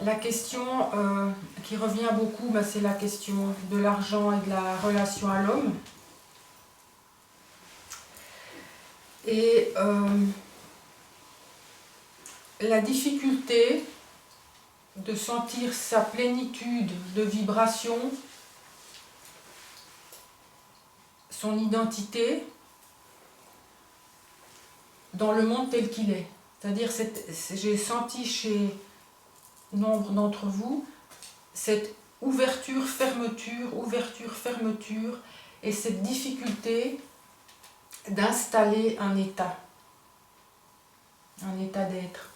la question qui revient beaucoup, c'est la question de l'argent et de la relation à l'homme. Et la difficulté de sentir sa plénitude de vibration, son identité dans le monde tel qu'il est. C'est-à-dire, j'ai senti chez nombre d'entre vous cette ouverture, fermeture, et cette difficulté d'installer un état d'être.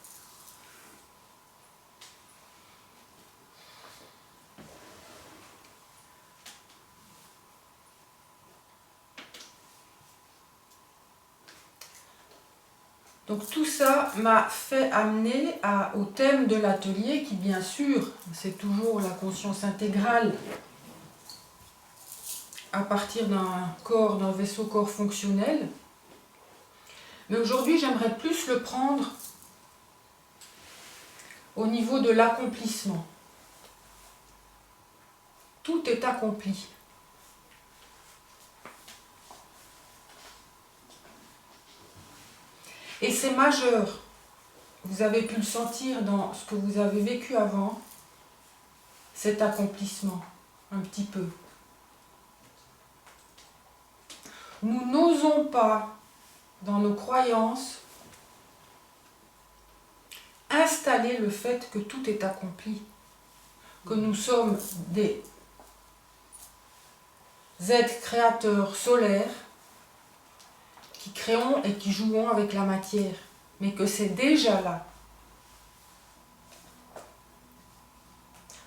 Donc tout ça m'a fait amener au thème de l'atelier qui, bien sûr, c'est toujours la conscience intégrale à partir d'un corps, d'un vaisseau-corps fonctionnel. Mais aujourd'hui, j'aimerais plus le prendre au niveau de l'accomplissement. Tout est accompli. Et c'est majeur. Vous avez pu le sentir dans ce que vous avez vécu avant, cet accomplissement, un petit peu. Nous n'osons pas, dans nos croyances, installer le fait que tout est accompli, que nous sommes des êtres créateurs solaires qui créons et qui jouons avec la matière, mais que c'est déjà là.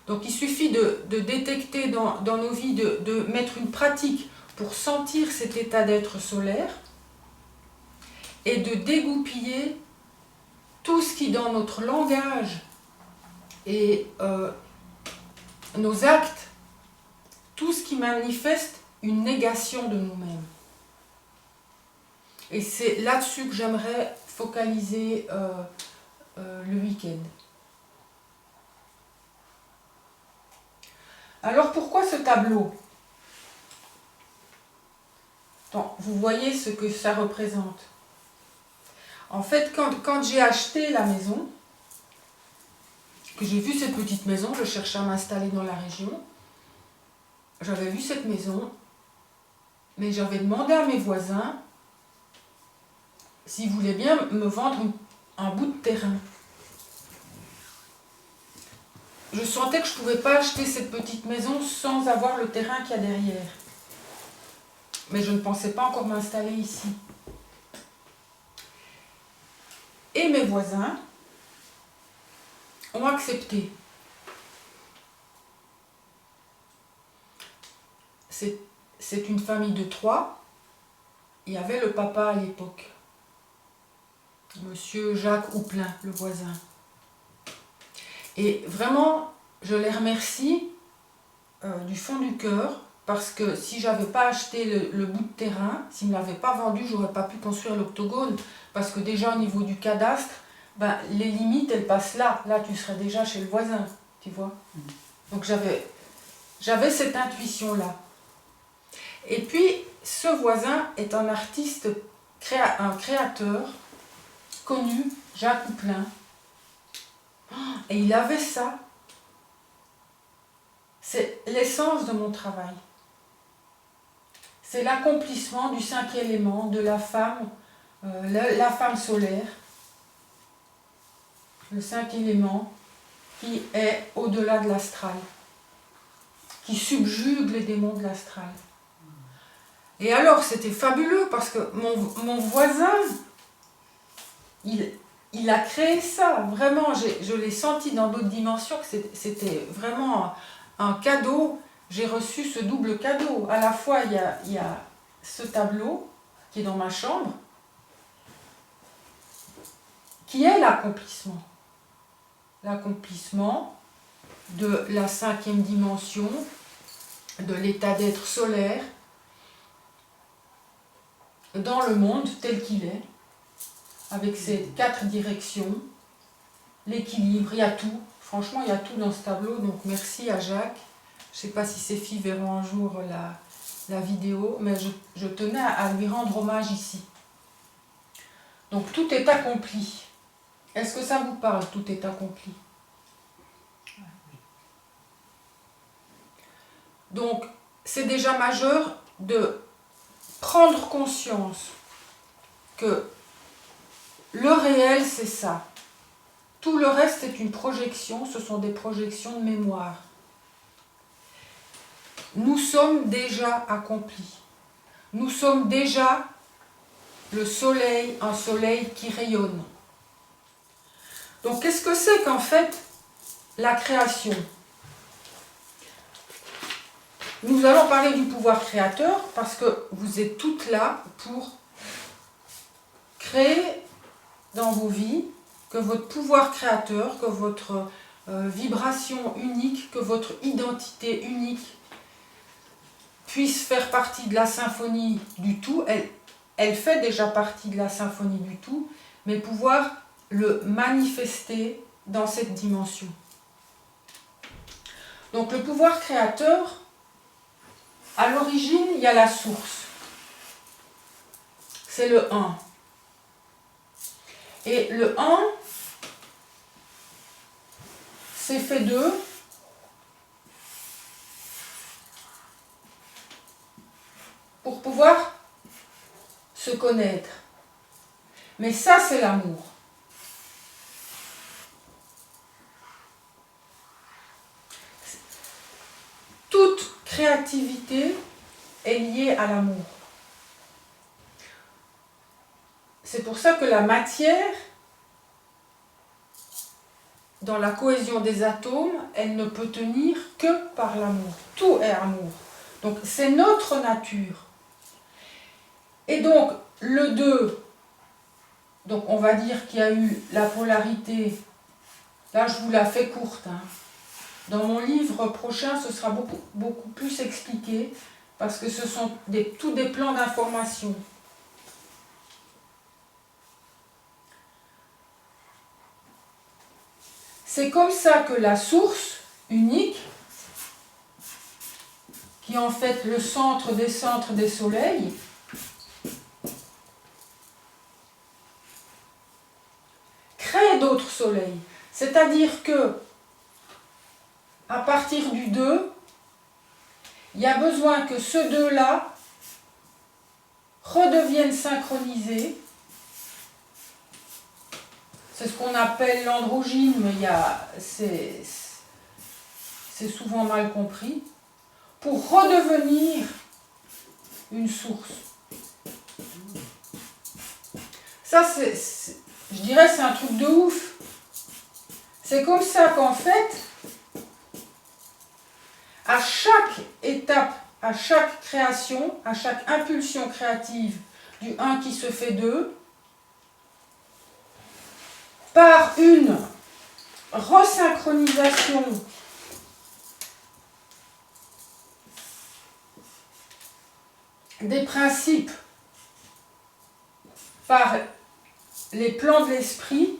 Donc il suffit de détecter dans nos vies, de mettre une pratique pour sentir cet état d'être solaire et de dégoupiller tout ce qui dans notre langage et nos actes, tout ce qui manifeste une négation de nous-mêmes. Et c'est là-dessus que j'aimerais focaliser le week-end. Alors pourquoi ce tableau ? Vous voyez ce que ça représente. En fait, quand j'ai acheté la maison, que j'ai vu cette petite maison, je cherchais à m'installer dans la région, j'avais vu cette maison, mais j'avais demandé à mes voisins s'ils voulaient bien me vendre un bout de terrain. Je sentais que je ne pouvais pas acheter cette petite maison sans avoir le terrain qu'il y a derrière. Mais je ne pensais pas encore m'installer ici. Et mes voisins ont accepté. C'est une famille de 3. Il y avait le papa à l'époque. Monsieur Jacques Houplin, le voisin. Et vraiment, je les remercie du fond du cœur, parce que si j'avais pas acheté le bout de terrain, s'ils ne me l'avaient pas vendu, j'aurais pas pu construire l'octogone, parce que déjà au niveau du cadastre, les limites elles passent là. Là tu serais déjà chez le voisin, tu vois. Donc j'avais cette intuition là. Et puis ce voisin est un artiste, un créateur connu, Jacques Houplin. Et il avait ça. C'est l'essence de mon travail. C'est l'accomplissement du 5e élément de la femme, la femme solaire. Le 5e élément qui est au-delà de l'astral, qui subjugue les démons de l'astral. Et alors c'était fabuleux parce que mon voisin, il a créé ça, vraiment, je l'ai senti dans d'autres dimensions, que c'était vraiment un cadeau. J'ai reçu ce double cadeau. À la fois, il y a ce tableau qui est dans ma chambre, qui est l'accomplissement. L'accomplissement de la 5e dimension, de l'état d'être solaire, dans le monde tel qu'il est, avec ses 4 directions, l'équilibre, il y a tout, Franchement, il y a tout dans ce tableau, donc merci à Jacques. Je ne sais pas si ces filles verront un jour la vidéo, mais je tenais à lui rendre hommage ici. Donc tout est accompli. Est-ce que ça vous parle, tout est accompli? Donc c'est déjà majeur de prendre conscience que le réel c'est ça. Tout le reste est une projection, ce sont des projections de mémoire. Nous sommes déjà accomplis. Nous sommes déjà le soleil, un soleil qui rayonne. Donc qu'est-ce que c'est qu'en fait la création? Nous allons parler du pouvoir créateur parce que vous êtes toutes là pour créer dans vos vies, que votre pouvoir créateur, que votre vibration unique, que votre identité unique puisse faire partie de la symphonie du tout. Elle fait déjà partie de la symphonie du tout, mais pouvoir le manifester dans cette dimension. Donc le pouvoir créateur, à l'origine, il y a la source. C'est le 1. Et le 1, c'est fait d'eux. Pour pouvoir se connaître. Mais ça, c'est l'amour. Toute créativité est liée à l'amour. C'est pour ça que la matière, dans la cohésion des atomes, elle ne peut tenir que par l'amour. Tout est amour. Donc c'est notre nature. Et donc le 2, donc on va dire qu'il y a eu la polarité. Là je vous la fais courte. Dans mon livre prochain, ce sera beaucoup plus expliqué parce que ce sont tous des plans d'information. C'est comme ça que la source unique, qui est en fait le centre des soleils, crée d'autres soleils. C'est-à-dire que à partir du 2, il y a besoin que ce 2-là redevienne synchronisé. C'est ce qu'on appelle l'androgyne, mais c'est souvent mal compris. Pour redevenir une source. Ça, je dirais, c'est un truc de ouf. C'est comme ça qu'en fait, à chaque étape, à chaque création, à chaque impulsion créative du 1 qui se fait 2, par une resynchronisation des principes par les plans de l'esprit,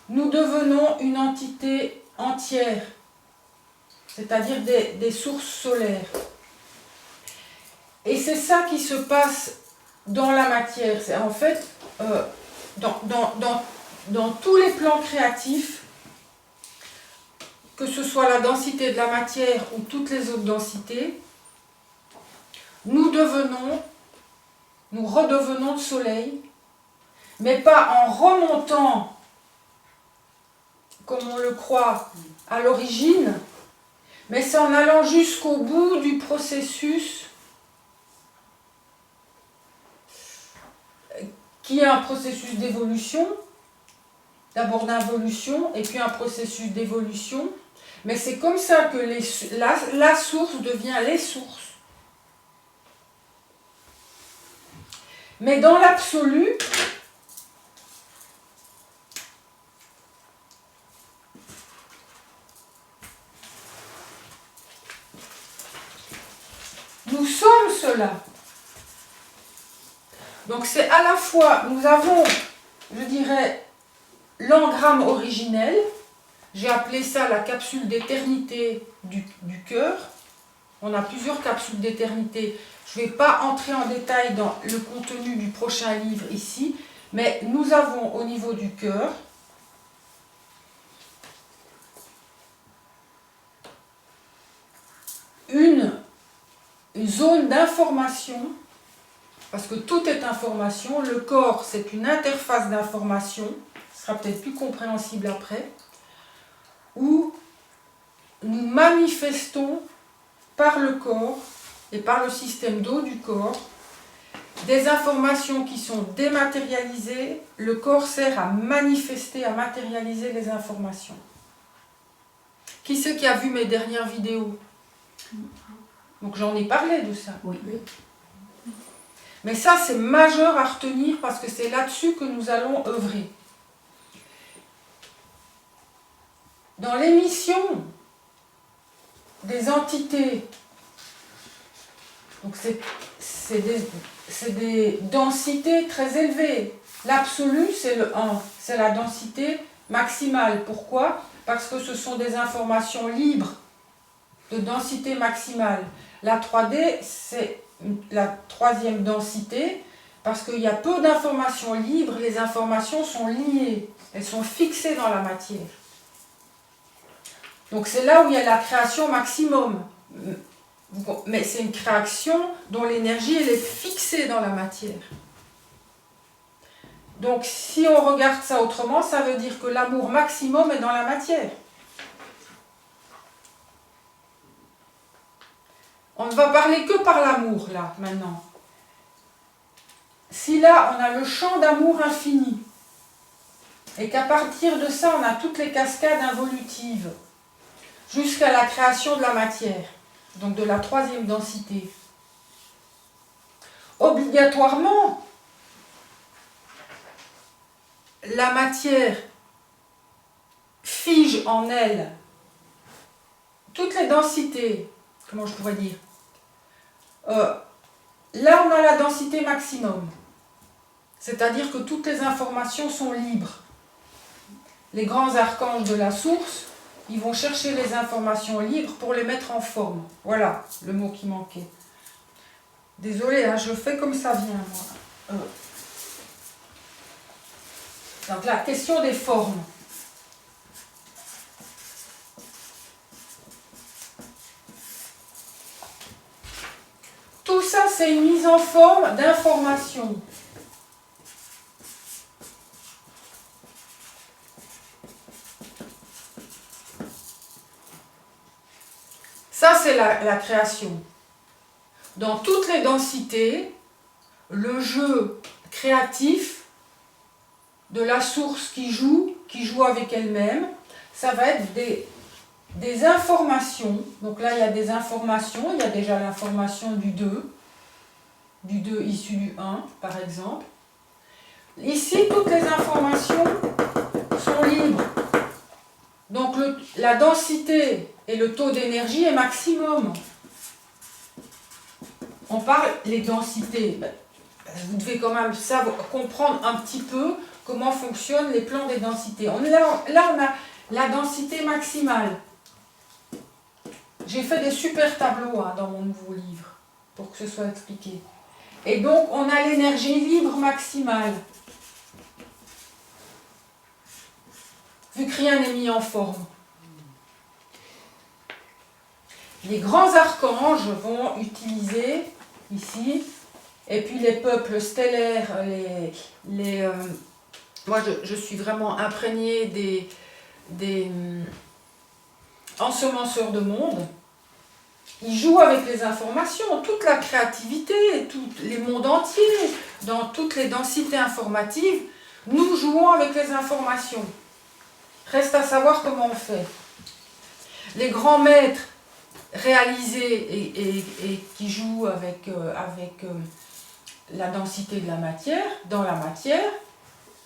nous devenons une entité entière, c'est-à-dire des sources solaires. Et c'est ça qui se passe dans la matière. C'est en fait, dans tous les plans créatifs, que ce soit la densité de la matière ou toutes les autres densités, nous redevenons le soleil, mais pas en remontant, comme on le croit, à l'origine, mais c'est en allant jusqu'au bout du processus qui est un processus d'évolution, d'abord d'involution, et puis un processus d'évolution. Mais c'est comme ça que la source devient les sources. Mais dans l'absolu, nous sommes cela. Donc c'est à la fois, nous avons, je dirais, l'engramme originel. J'ai appelé ça la capsule d'éternité du cœur. On a plusieurs capsules d'éternité. Je ne vais pas entrer en détail dans le contenu du prochain livre ici, mais nous avons au niveau du cœur une zone d'information, parce que tout est information. Le corps, c'est une interface d'information, ce sera peut-être plus compréhensible après, où nous manifestons par le corps et par le système d'eau du corps des informations qui sont dématérialisées. Le corps sert à manifester, à matérialiser les informations. Qui c'est qui a vu mes dernières vidéos? Donc j'en ai parlé de ça. Oui. Mais ça, c'est majeur à retenir parce que c'est là-dessus que nous allons œuvrer. Dans l'émission des entités, donc c'est des densités très élevées. L'absolu, c'est le 1, c'est la densité maximale. Pourquoi? Parce que ce sont des informations libres de densité maximale. La 3D, c'est la troisième densité, parce qu'il y a peu d'informations libres, les informations sont liées, elles sont fixées dans la matière. Donc c'est là où il y a la création maximum. Mais c'est une création dont l'énergie elle est fixée dans la matière. Donc si on regarde ça autrement, ça veut dire que l'amour maximum est dans la matière. On ne va parler que par l'amour, là, maintenant. Si là, on a le champ d'amour infini, et qu'à partir de ça, on a toutes les cascades involutives, jusqu'à la création de la matière, donc de la troisième densité, obligatoirement, la matière fige en elle toutes les densités, comment je pourrais dire, là on a la densité maximum, c'est-à-dire que toutes les informations sont libres. Les grands archanges de la source, ils vont chercher les informations libres pour les mettre en forme. Voilà le mot qui manquait. Désolée, hein, je fais comme ça vient, moi. Donc la question des formes. Tout ça, c'est une mise en forme d'information. Ça, c'est la création. Dans toutes les densités, le jeu créatif de la source qui joue avec elle-même, ça va être des informations. Donc là, il y a des informations. Il y a déjà l'information du 2 issu du 1, par exemple. Ici, toutes les informations sont libres. Donc la densité et le taux d'énergie est maximum. On parle les densités. Vous devez quand même comprendre un petit peu comment fonctionnent les plans des densités. Là, on a la densité maximale. J'ai fait des super tableaux dans mon nouveau livre pour que ce soit expliqué. Et donc, on a l'énergie libre maximale. Vu que rien n'est mis en forme. Les grands archanges vont utiliser ici, et puis les peuples stellaires, moi je suis vraiment imprégnée des ensemenceurs de monde. Ils jouent avec les informations, toute la créativité, tous les mondes entiers, dans toutes les densités informatives, nous jouons avec les informations. Reste à savoir comment on fait. Les grands maîtres réalisés et qui jouent avec la densité de la matière, dans la matière,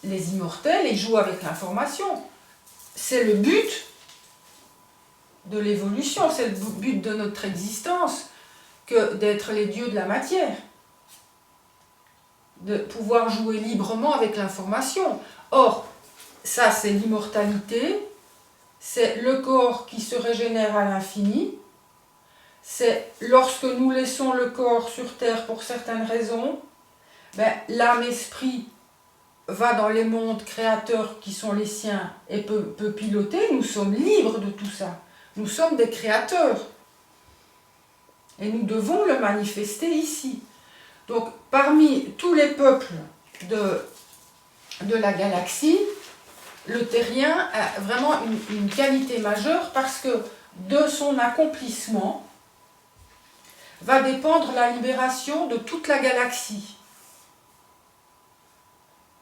les immortels, ils jouent avec l'information. C'est le but de l'évolution, c'est le but de notre existence, que d'être les dieux de la matière. De pouvoir jouer librement avec l'information. Or, ça c'est l'immortalité, c'est le corps qui se régénère à l'infini, c'est lorsque nous laissons le corps sur terre pour certaines raisons, ben, l'âme-esprit va dans les mondes créateurs qui sont les siens et peut piloter. Nous sommes libres de tout ça. Nous sommes des créateurs. Et nous devons le manifester ici. Donc, parmi tous les peuples de la galaxie, le terrien a vraiment une qualité majeure parce que de son accomplissement va dépendre la libération de toute la galaxie.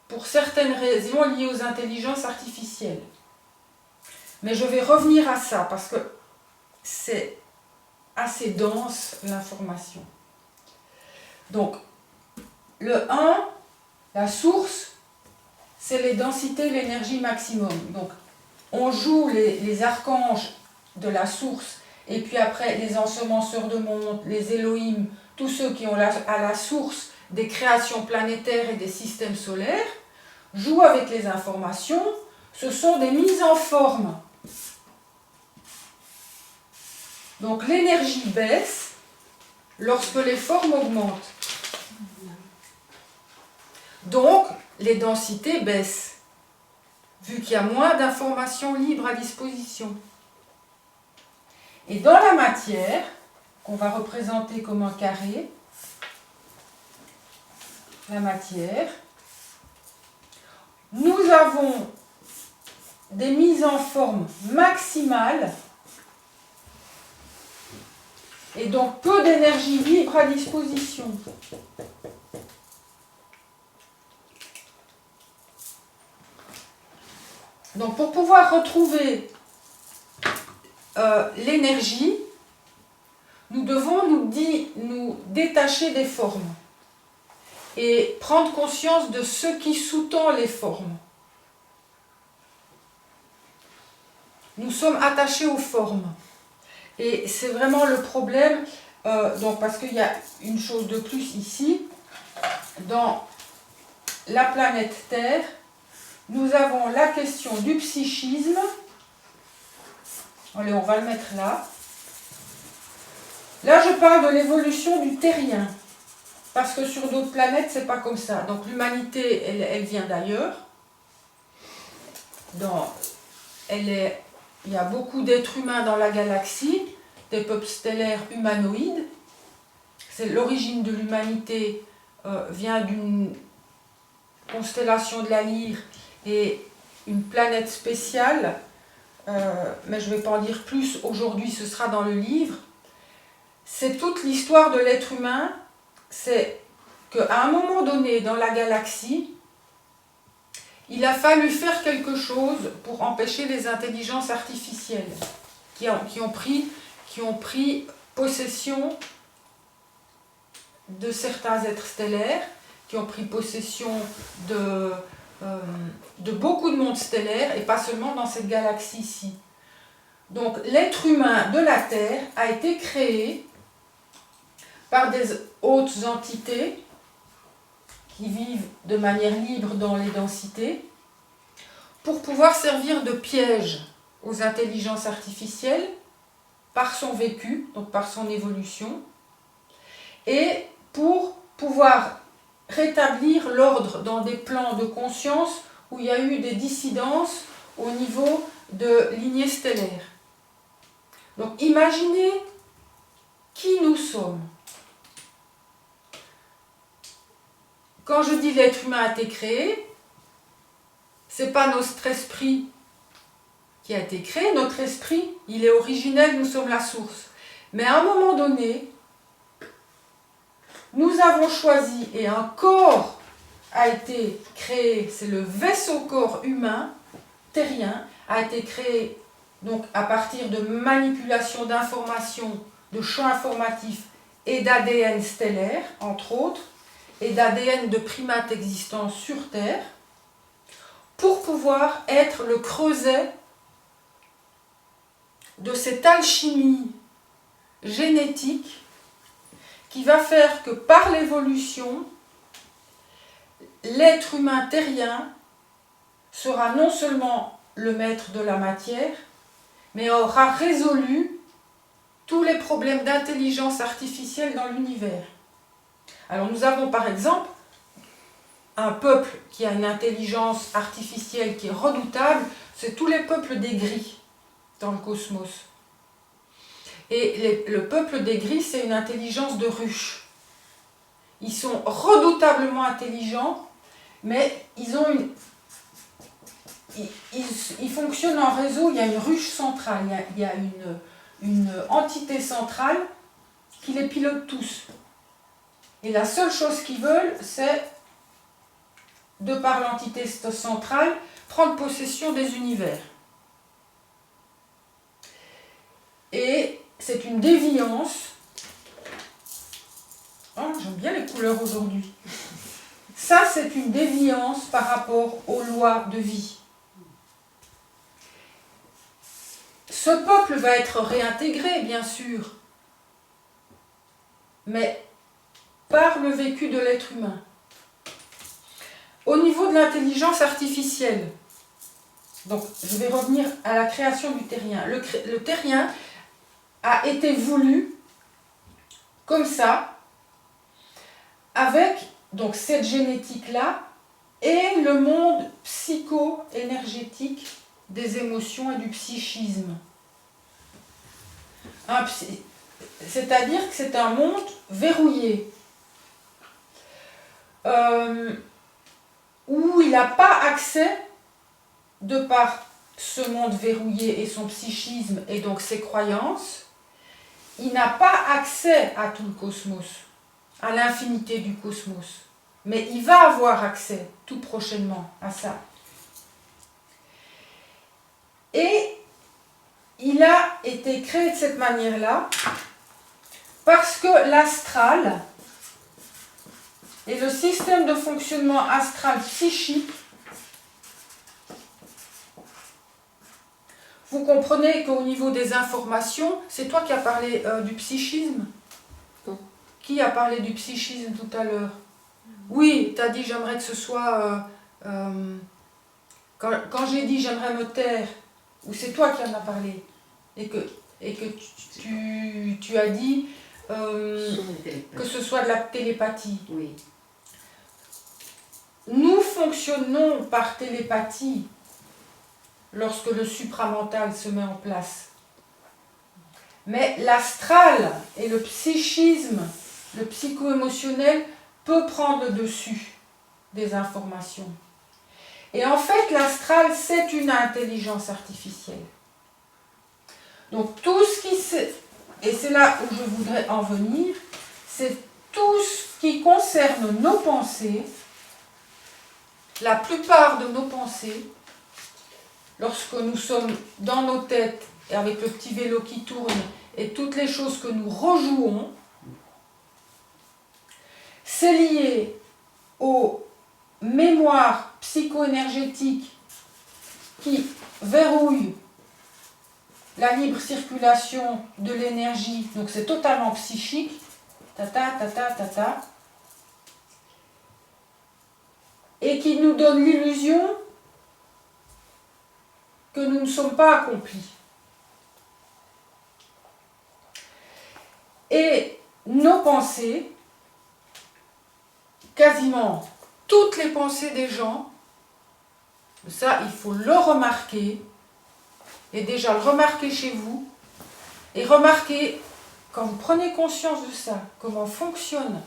Pour certaines raisons liées aux intelligences artificielles. Mais je vais revenir à ça parce que c'est assez dense l'information. Donc, le 1, la source, c'est les densités, l'énergie maximum. Donc, on joue les archanges de la source, et puis après les ensemenceurs de monde, les Elohim, tous ceux qui ont à la source des créations planétaires et des systèmes solaires, jouent avec les informations. Ce sont des mises en forme. Donc l'énergie baisse lorsque les formes augmentent. Donc les densités baissent, vu qu'il y a moins d'informations libres à disposition. Et dans la matière, qu'on va représenter comme un carré, la matière, nous avons des mises en forme maximales et donc peu d'énergie libre à disposition. Donc pour pouvoir retrouver l'énergie, nous devons nous détacher des formes et prendre conscience de ce qui sous-tend les formes. Nous sommes attachés aux formes. Et c'est vraiment le problème, donc parce qu'il y a une chose de plus ici, dans la planète Terre, nous avons la question du psychisme. Allez, on va le mettre là. Là, je parle de l'évolution du terrien. Parce que sur d'autres planètes, c'est pas comme ça. Donc l'humanité, elle vient d'ailleurs. Il y a beaucoup d'êtres humains dans la galaxie, des peuples stellaires humanoïdes. L'origine de l'humanité vient d'une constellation de la Lyre et une planète spéciale, mais je ne vais pas en dire plus aujourd'hui, ce sera dans le livre. C'est toute l'histoire de l'être humain, c'est qu'à un moment donné dans la galaxie, il a fallu faire quelque chose pour empêcher les intelligences artificielles qui ont pris possession de certains êtres stellaires, qui ont pris possession de beaucoup de mondes stellaires, et pas seulement dans cette galaxie-ci. Donc l'être humain de la Terre a été créé par des hautes entités qui vivent de manière libre dans les densités, pour pouvoir servir de piège aux intelligences artificielles par son vécu, donc par son évolution, et pour pouvoir rétablir l'ordre dans des plans de conscience où il y a eu des dissidences au niveau de lignées stellaires. Donc imaginez qui nous sommes. Quand je dis l'être humain a été créé, ce n'est pas notre esprit qui a été créé. Notre esprit, il est originel, nous sommes la source. Mais à un moment donné, nous avons choisi, et un corps a été créé, c'est le vaisseau-corps humain, terrien, a été créé donc à partir de manipulation d'informations, de champs informatifs et d'ADN stellaire, entre autres, et d'ADN de primates existants sur Terre, pour pouvoir être le creuset de cette alchimie génétique qui va faire que par l'évolution, l'être humain terrien sera non seulement le maître de la matière, mais aura résolu tous les problèmes d'intelligence artificielle dans l'univers. Alors nous avons par exemple un peuple qui a une intelligence artificielle qui est redoutable, c'est tous les peuples des gris dans le cosmos. Et le peuple des gris, c'est une intelligence de ruche. Ils sont redoutablement intelligents, mais ils ont ils fonctionnent en réseau, il y a une ruche centrale, il y a une entité centrale qui les pilote tous. Et la seule chose qu'ils veulent, c'est, de par l'entité centrale, prendre possession des univers. Et c'est une déviance. Oh, j'aime bien les couleurs aujourd'hui. Ça, c'est une déviance par rapport aux lois de vie. Ce peuple va être réintégré, bien sûr, mais par le vécu de l'être humain. Au niveau de l'intelligence artificielle, donc je vais revenir à la création du terrien. Le terrien a été voulu comme ça, avec donc cette génétique-là et le monde psycho-énergétique des émotions et du psychisme. C'est-à-dire que c'est un monde verrouillé, où il n'a pas accès, de par ce monde verrouillé et son psychisme et donc ses croyances, il n'a pas accès à tout le cosmos, à l'infinité du cosmos. Mais il va avoir accès tout prochainement à ça. Et il a été créé de cette manière-là parce que l'astral et le système de fonctionnement astral psychique, vous comprenez qu'au niveau des informations, c'est toi qui as parlé du psychisme? Qui a parlé du psychisme tout à l'heure? Oui, tu as dit j'aimerais que ce soit... quand j'ai dit j'aimerais me taire, ou c'est toi qui en as parlé, et que tu as dit que ce soit de la télépathie. Oui. Nous fonctionnons par télépathie lorsque le supramental se met en place. Mais l'astral et le psychisme, le psycho-émotionnel, peut prendre le dessus des informations. Et en fait, l'astral, c'est une intelligence artificielle. Donc tout ce qui et c'est là où je voudrais en venir, c'est tout ce qui concerne nos pensées. La plupart de nos pensées, lorsque nous sommes dans nos têtes et avec le petit vélo qui tourne et toutes les choses que nous rejouons, c'est lié aux mémoires psycho-énergétiques qui verrouillent la libre circulation de l'énergie, donc c'est totalement psychique, et qui nous donne l'illusion que nous ne sommes pas accomplis. Et nos pensées, quasiment toutes les pensées des gens, ça il faut le remarquer, et déjà le remarquer chez vous, et remarquer, quand vous prenez conscience de ça, comment fonctionnent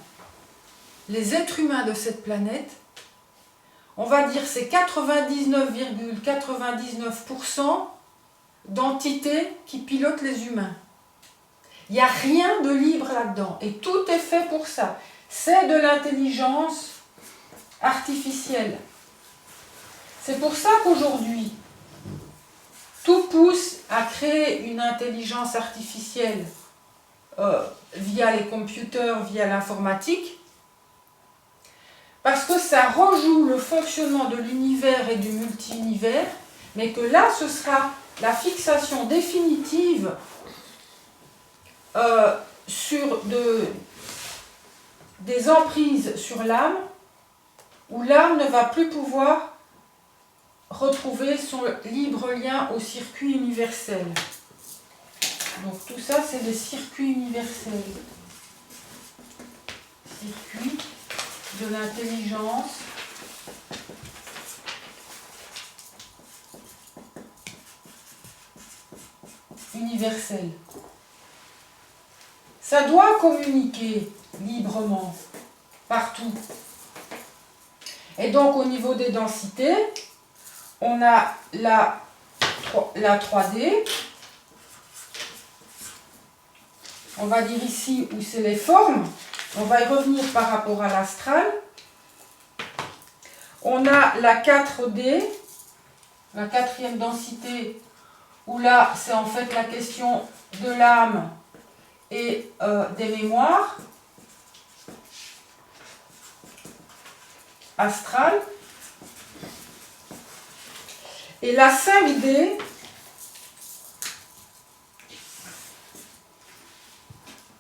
les êtres humains de cette planète, on va dire c'est 99,99% d'entités qui pilotent les humains. Il n'y a rien de libre là-dedans, et tout est fait pour ça. C'est de l'intelligence artificielle. C'est pour ça qu'aujourd'hui, tout pousse à créer une intelligence artificielle via les computers, via l'informatique, parce que ça rejoue le fonctionnement de l'univers et du multi-univers, mais que là, ce sera la fixation définitive sur des emprises sur l'âme, où l'âme ne va plus pouvoir retrouver son libre lien au circuit universel. Donc tout ça, c'est les circuits universels. Circuit de l'intelligence universelle. Ça doit communiquer librement, partout. Et donc au niveau des densités, on a la 3D. On va dire ici où c'est les formes. On va y revenir par rapport à l'astral. On a la 4D, la quatrième densité, où là c'est en fait la question de l'âme et des mémoires astrales. Et la 5D,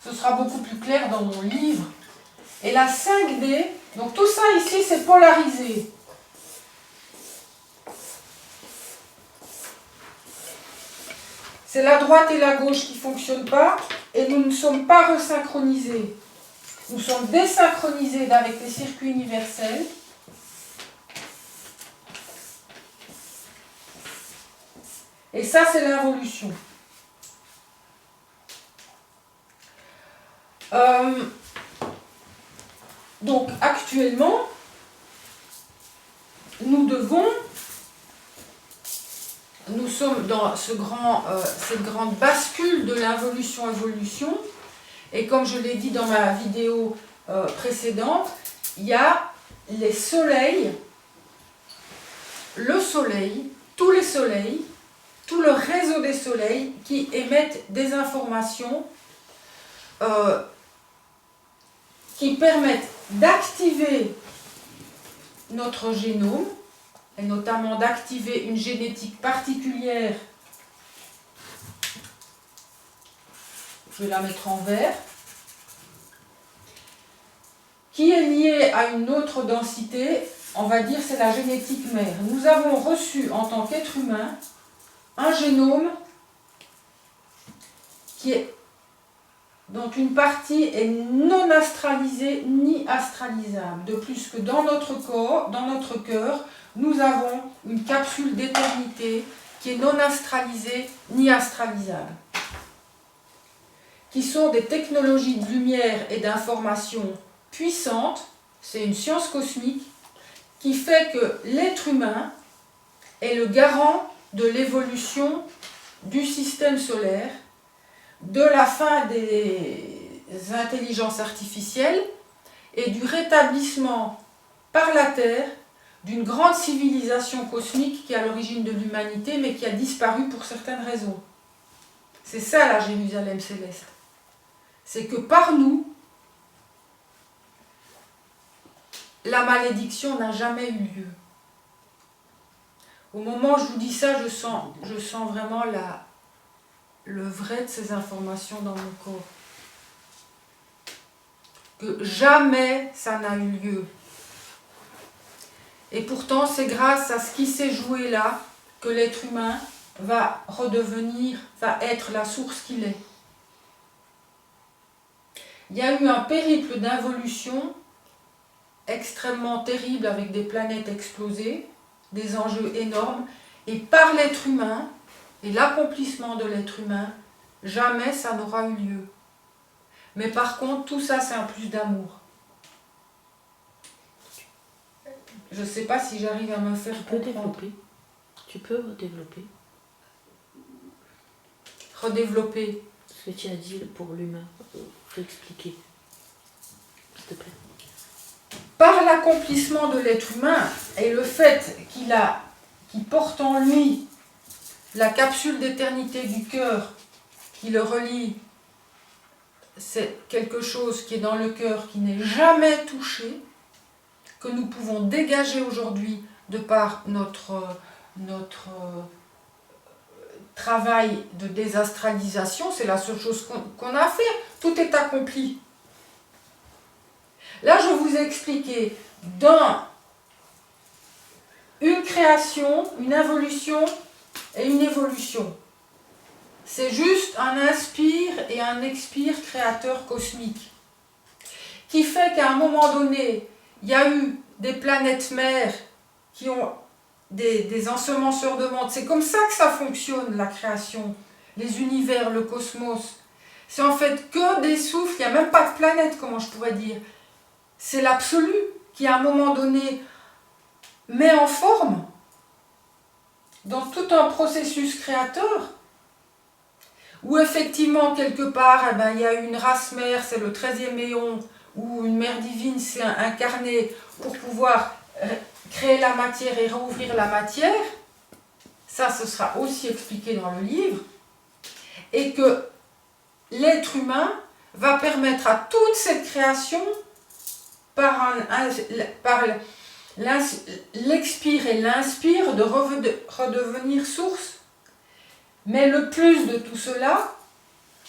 ce sera beaucoup plus clair dans mon livre. Et la 5D, donc tout ça ici c'est polarisé. C'est la droite et la gauche qui ne fonctionnent pas et nous ne sommes pas resynchronisés. Nous sommes désynchronisés avec les circuits universels. Et ça, c'est l'involution. Donc, actuellement, nous sommes dans cette grande bascule de l'involution-évolution. Et comme je l'ai dit dans ma vidéo précédente, il y a les soleils, le soleil, tous les soleils, tout le réseau des soleils qui émettent des informations qui permettent d'activer notre génome, et notamment d'activer une génétique particulière. Je vais la mettre en vert, qui est liée à une autre densité, on va dire c'est la génétique mère. Nous avons reçu en tant qu'être humain un génome dont une partie est non astralisée ni astralisable. De plus que dans notre corps, dans notre cœur, nous avons une capsule d'éternité qui est non astralisée ni astralisable. Qui sont des technologies de lumière et d'information puissantes, c'est une science cosmique, qui fait que l'être humain est le garant de l'évolution du système solaire, de la fin des intelligences artificielles et du rétablissement par la Terre d'une grande civilisation cosmique qui est à l'origine de l'humanité mais qui a disparu pour certaines raisons. C'est ça la Jérusalem céleste. C'est que par nous, la malédiction n'a jamais eu lieu. Au moment où je vous dis ça, je sens vraiment le vrai de ces informations dans mon corps. Que jamais ça n'a eu lieu. Et pourtant, c'est grâce à ce qui s'est joué là que l'être humain va être la source qu'il est. Il y a eu un périple d'involution extrêmement terrible avec des planètes explosées, des enjeux énormes, et par l'être humain, et l'accomplissement de l'être humain, jamais ça n'aura eu lieu. Mais par contre, tout ça, c'est un plus d'amour. Je ne sais pas si j'arrive à me faire comprendre. Tu peux redévelopper. Redévelopper. Ce que tu as dit pour l'humain. Faut expliquer. S'il te plaît. Par l'accomplissement de l'être humain et le fait qu'il porte en lui la capsule d'éternité du cœur qui le relie, c'est quelque chose qui est dans le cœur, qui n'est jamais touché, que nous pouvons dégager aujourd'hui de par notre travail de désastralisation. C'est la seule chose qu'on a à faire. Tout est accompli. Là, je vous ai expliqué dans une création, une involution et une évolution. C'est juste un inspire et un expire créateur cosmique qui fait qu'à un moment donné, il y a eu des planètes mères qui ont des ensemenceurs de monde. C'est comme ça que ça fonctionne, la création, les univers, le cosmos. C'est en fait que des souffles, il n'y a même pas de planète, comment je pourrais dire. C'est l'absolu qui, à un moment donné, met en forme, dans tout un processus créateur, où effectivement, quelque part, eh ben, il y a une race mère, c'est le 13e éon, où une mère divine s'est incarnée pour pouvoir créer la matière et rouvrir la matière. Ça, ce sera aussi expliqué dans le livre. Et que l'être humain va permettre à toute cette création, par l'expire et l'inspire, de redevenir source. Mais le plus de tout cela,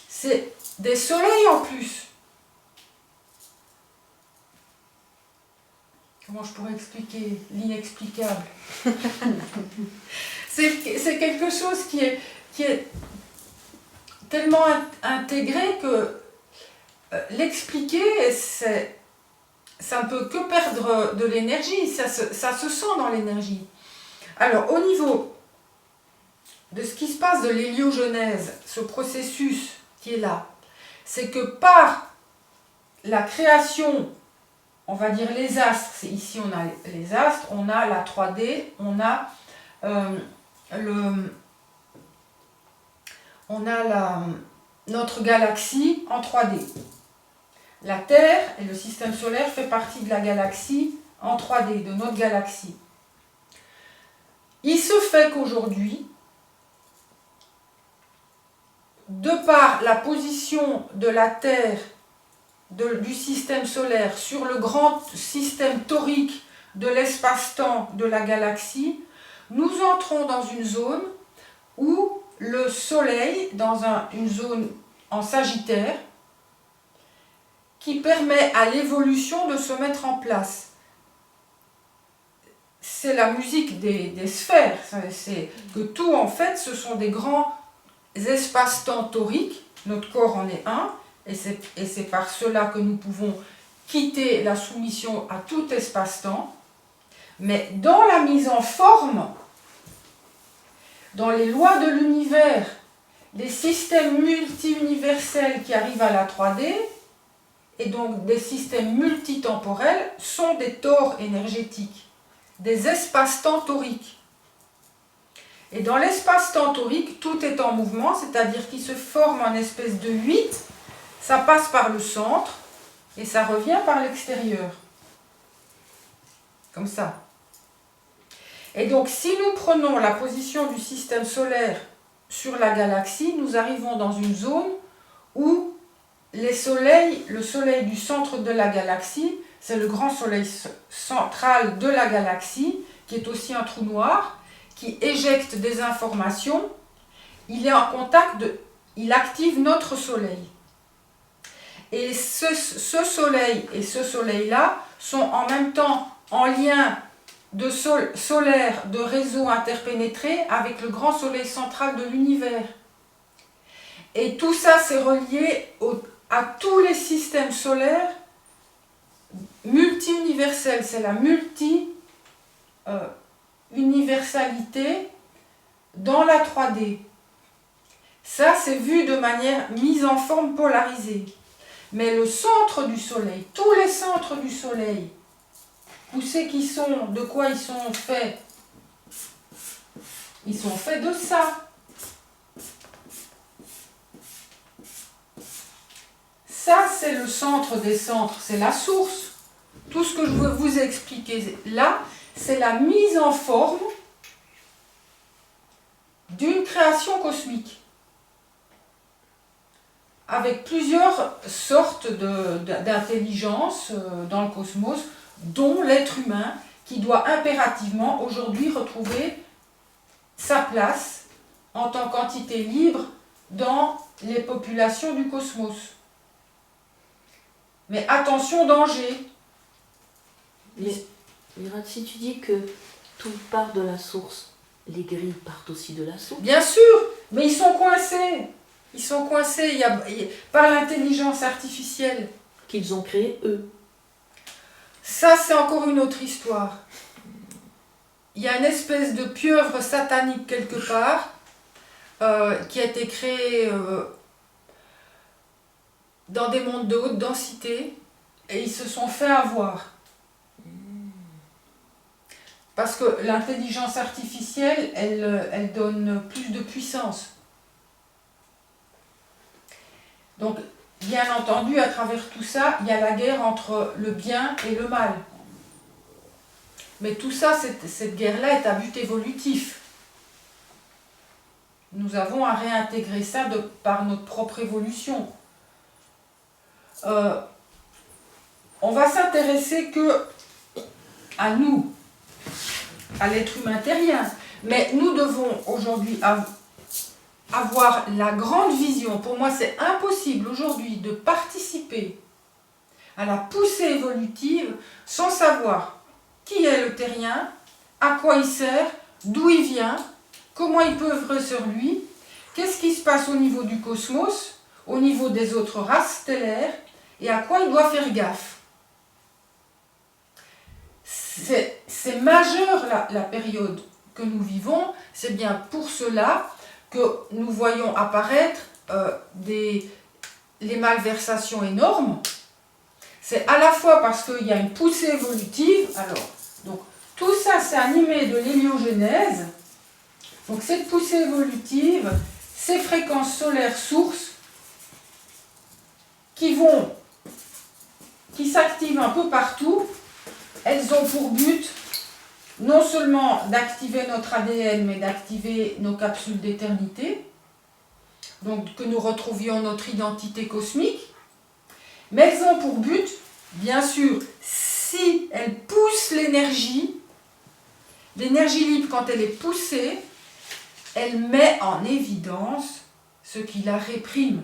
c'est des soleils en plus. Comment je pourrais expliquer l'inexplicable? C'est quelque chose qui est tellement intégré que l'expliquer, ça ne peut que perdre de l'énergie, ça se sent dans l'énergie. Alors, au niveau de ce qui se passe de l'héliogenèse, ce processus qui est là, c'est que par la création, on va dire les astres, ici on a les astres, on a la 3D, on a notre galaxie en 3D. La Terre et le système solaire fait partie de la galaxie en 3D, de notre galaxie. Il se fait qu'aujourd'hui, de par la position de la Terre, du système solaire, sur le grand système torique de l'espace-temps de la galaxie, nous entrons dans une zone où le Soleil, dans une zone en Sagittaire, qui permet à l'évolution de se mettre en place. C'est la musique des sphères, c'est que tout en fait ce sont des grands espaces-temps toriques, notre corps en est un, et c'est par cela que nous pouvons quitter la soumission à tout espace-temps, mais dans la mise en forme, dans les lois de l'univers, les systèmes multi-universels qui arrivent à la 3D, et donc des systèmes multitemporels, sont des tores énergétiques, des espaces-temps toriques. Et dans l'espace-temps torique, tout est en mouvement, c'est-à-dire qu'il se forme en espèce de 8, ça passe par le centre, et ça revient par l'extérieur. Comme ça. Et donc, si nous prenons la position du système solaire sur la galaxie, nous arrivons dans une zone où le soleil du centre de la galaxie, c'est le grand soleil central de la galaxie, qui est aussi un trou noir, qui éjecte des informations. Il est en contact, il active notre soleil. Et ce soleil et ce soleil-là sont en même temps en lien solaire, de réseau interpénétré avec le grand soleil central de l'univers. Et tout ça, c'est relié à tous les systèmes solaires multi-universels. C'est la multi-universalité dans la 3D. Ça, c'est vu de manière mise en forme polarisée. Mais le centre du soleil, tous les centres du soleil, où c'est qu'ils sont, de quoi ils sont faits? Ils sont faits de ça. Ça, c'est le centre des centres, c'est la source. Tout ce que je veux vous expliquer là, c'est la mise en forme d'une création cosmique, avec plusieurs sortes d'intelligence dans le cosmos, dont l'être humain, qui doit impérativement aujourd'hui retrouver sa place en tant qu'entité libre dans les populations du cosmos. Mais attention, danger. Mais si tu dis que tout part de la source. Les grilles partent aussi de la source. Bien sûr, mais ils sont coincés. Ils sont coincés par l'intelligence artificielle. Qu'ils ont créé eux. Ça, c'est encore une autre histoire. Il y a une espèce de pieuvre satanique quelque part qui a été créée dans des mondes de haute densité et ils se sont fait avoir. Parce que l'intelligence artificielle, elle donne plus de puissance. Donc, bien entendu, à travers tout ça, il y a la guerre entre le bien et le mal. Mais tout ça, cette guerre-là est à but évolutif. Nous avons à réintégrer ça par notre propre évolution. On va s'intéresser que à nous, à l'être humain terrien. Mais nous devons aujourd'hui avoir la grande vision. Pour moi, c'est impossible aujourd'hui de participer à la poussée évolutive sans savoir qui est le terrien, à quoi il sert, d'où il vient, comment il peut œuvrer sur lui, qu'est-ce qui se passe au niveau du cosmos, au niveau des autres races stellaires, et à quoi il doit faire gaffe. C'est majeur la période que nous vivons, c'est bien pour cela que nous voyons apparaître les malversations énormes. C'est à la fois parce qu'il y a une poussée évolutive, donc tout ça c'est animé de l'héliogénèse, donc cette poussée évolutive, ces fréquences solaires sources qui s'activent un peu partout, elles ont pour but non seulement d'activer notre ADN, mais d'activer nos capsules d'éternité, donc que nous retrouvions notre identité cosmique, mais elles ont pour but, bien sûr, si elles poussent l'énergie libre, quand elle est poussée, elle met en évidence ce qui la réprime,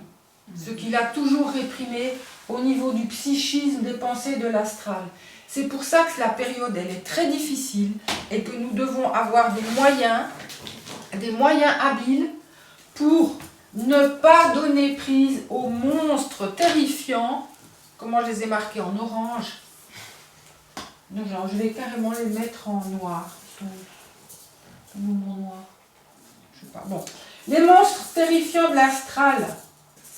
ce qui l'a toujours réprimé au niveau du psychisme, des pensées, de l'astral. C'est pour ça que la période, elle est très difficile et que nous devons avoir des moyens habiles pour ne pas donner prise aux monstres terrifiants. Comment je les ai marqués en orange? Non, je vais carrément les mettre en noir. Noir. Je sais pas. Bon. Les monstres terrifiants de l'astral.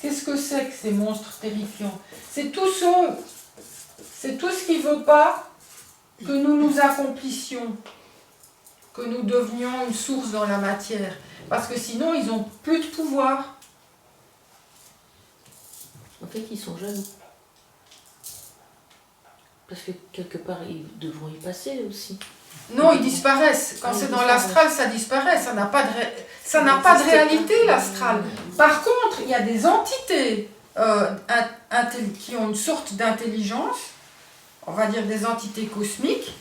Qu'est-ce que c'est que ces monstres terrifiants? C'est tout ce qui ne veut pas que nous nous accomplissions, que nous devenions une source dans la matière. Parce que sinon, ils n'ont plus de pouvoir. En fait, ils sont jaloux. Parce que quelque part, ils devront y passer aussi. Non, ils disparaissent. Quand c'est dans l'astral, ça disparaît. Ça n'a pas de réalité, l'astral. Par contre, il y a des entités qui ont une sorte d'intelligence, on va dire des entités cosmiques,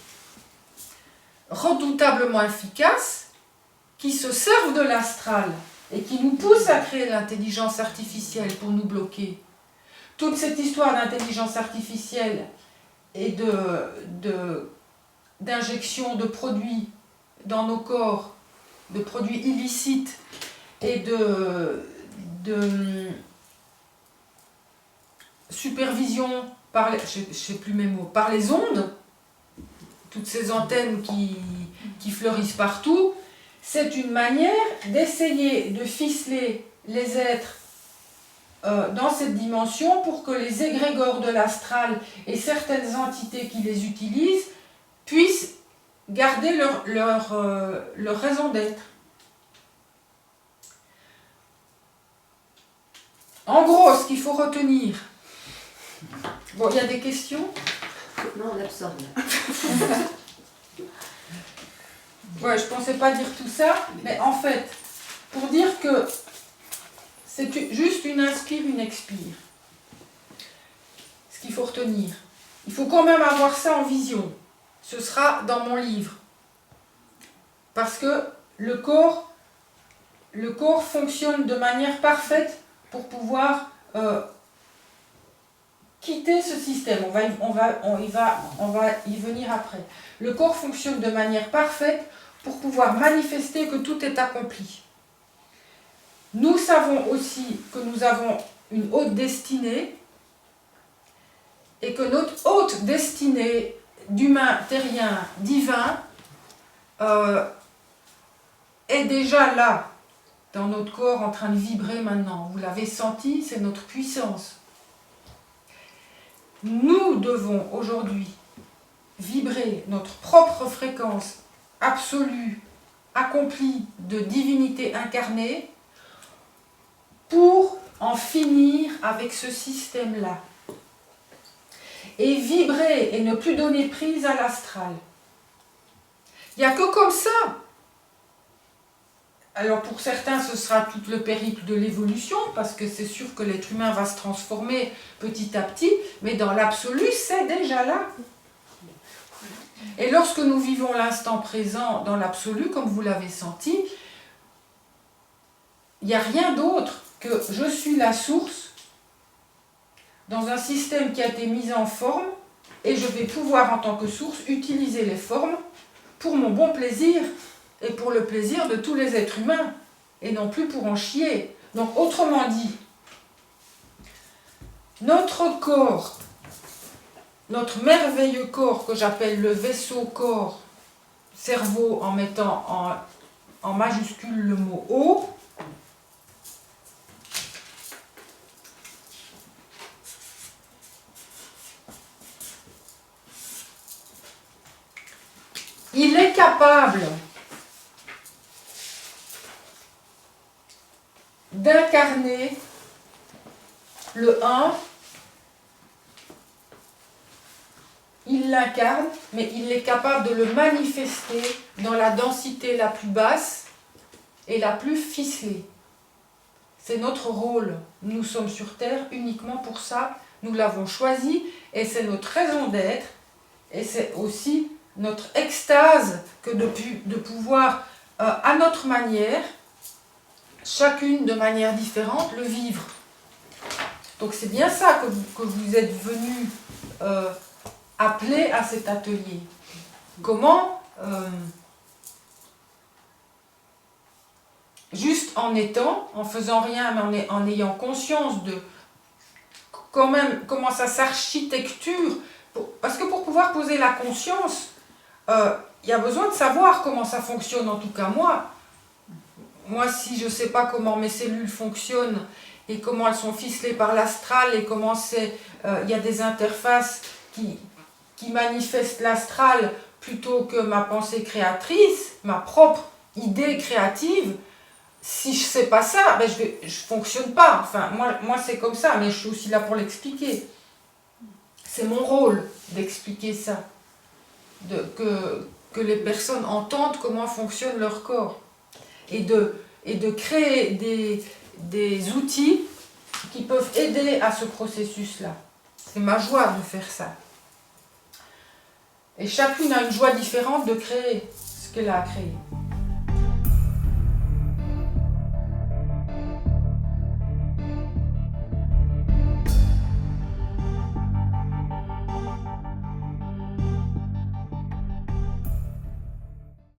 redoutablement efficaces, qui se servent de l'astral et qui nous poussent à créer l'intelligence artificielle pour nous bloquer. Toute cette histoire d'intelligence artificielle et d'injection de produits dans nos corps, de produits illicites et de supervision par je sais plus mes mots, par les ondes, toutes ces antennes qui fleurissent partout, c'est une manière d'essayer de ficeler les êtres dans cette dimension pour que les égrégores de l'astral et certaines entités qui les utilisent puissent garder leur raison d'être. En gros, ce qu'il faut retenir. Bon, il y a des questions? Non, on absorbe. Ouais, je pensais pas dire tout ça, mais en fait, pour dire que c'est juste une inspire, une expire. Ce qu'il faut retenir. Il faut quand même avoir ça en vision. Ce sera dans mon livre. Parce que le corps fonctionne de manière parfaite pour pouvoir quitter ce système. On va y venir après. Le corps fonctionne de manière parfaite pour pouvoir manifester que tout est accompli. Nous savons aussi que nous avons une haute destinée et que notre haute destinée d'humain, terrien, divin est déjà là, dans notre corps, en train de vibrer maintenant. Vous l'avez senti, c'est notre puissance. Nous devons aujourd'hui vibrer notre propre fréquence absolue, accomplie de divinité incarnée, pour en finir avec ce système-là. Et vibrer et ne plus donner prise à l'astral. Il n'y a que comme ça. Alors pour certains, ce sera tout le périple de l'évolution, parce que c'est sûr que l'être humain va se transformer petit à petit, mais dans l'absolu, c'est déjà là. Et lorsque nous vivons l'instant présent dans l'absolu, comme vous l'avez senti, il n'y a rien d'autre que je suis la source dans un système qui a été mis en forme, et je vais pouvoir en tant que source utiliser les formes pour mon bon plaisir et pour le plaisir de tous les êtres humains, et non plus pour en chier. Donc autrement dit, notre corps, notre merveilleux corps que j'appelle le vaisseau corps, cerveau en mettant en majuscule le mot eau, il est capable d'incarner le 1, il l'incarne, mais il est capable de le manifester dans la densité la plus basse et la plus ficelée. C'est notre rôle. Nous sommes sur Terre uniquement pour ça. Nous l'avons choisi et c'est notre raison d'être. Et c'est aussi notre extase que de pouvoir, à notre manière, chacune de manière différente, le vivre. Donc c'est bien ça que vous êtes venus appeler à cet atelier. Comment, juste en étant, en faisant rien, mais en ayant conscience de quand même comment ça s'architecture, parce que pour pouvoir poser la conscience, il y a besoin de savoir comment ça fonctionne, en tout cas moi. Moi, si je ne sais pas comment mes cellules fonctionnent et comment elles sont ficelées par l'astral et comment il y a des interfaces qui manifestent l'astral plutôt que ma pensée créatrice, ma propre idée créative, si je ne sais pas ça, ben je ne fonctionne pas. Enfin, moi c'est comme ça, mais je suis aussi là pour l'expliquer. C'est mon rôle d'expliquer ça, que les personnes entendent comment fonctionne leur corps. Et de créer des outils qui peuvent aider à ce processus-là. C'est ma joie de faire ça. Et chacune a une joie différente de créer ce qu'elle a créé.